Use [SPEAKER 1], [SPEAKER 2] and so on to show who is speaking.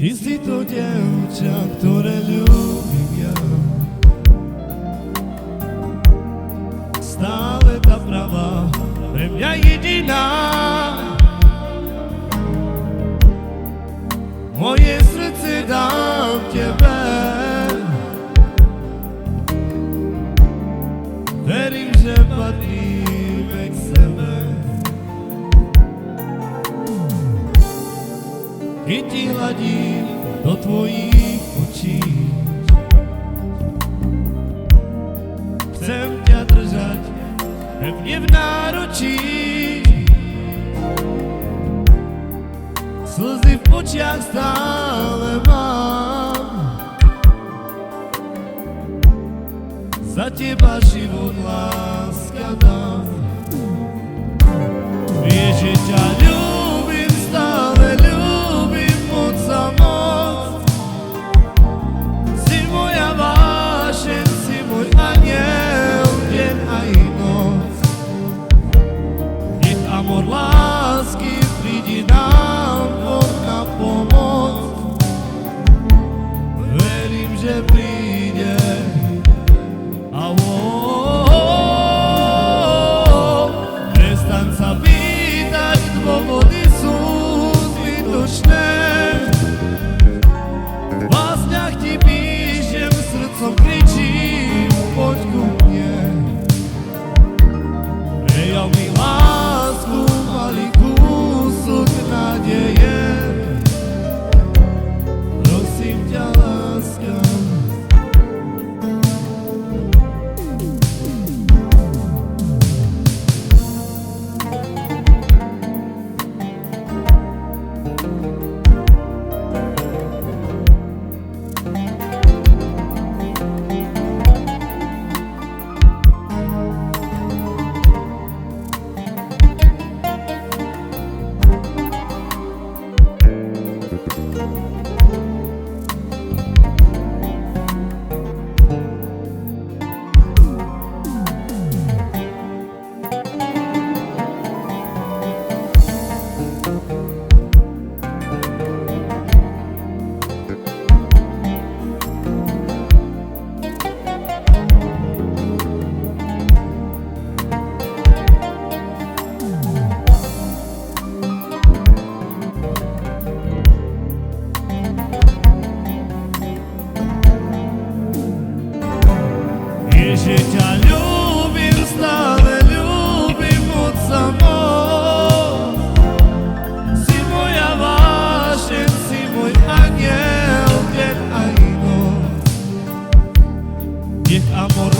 [SPEAKER 1] Ty si to dievča, ktoré ľúbim ja. Stále tá pravá, pre mňa jediná. Moje srdce dám tebe. Verím, že patríme k sebe. Keď ti hladím do tvojich očí, chcem ťa držať pevne v náručí. Slzy v očiach stále mám, za teba život láska dám. Vieš, že ťa ľúbim, stále ľúbim moc a moc. Si moja vášeň, si môj aniel, deň aj noc. Nech amor lásky prídi nám na pomoc. Verím, že príde. Prestaň sa pýtať, dôvody sú zbytočné. V básniach ti píšem, srdcom kričím, poď ku mne. Prejav mi lásku, malý kúsok nádeje. Prosím ťa, láska. Že ťa ľúbim, stále ľúbim moc a moc. Si moja vášeň, si môj aniel, deň aj noc. Nech amor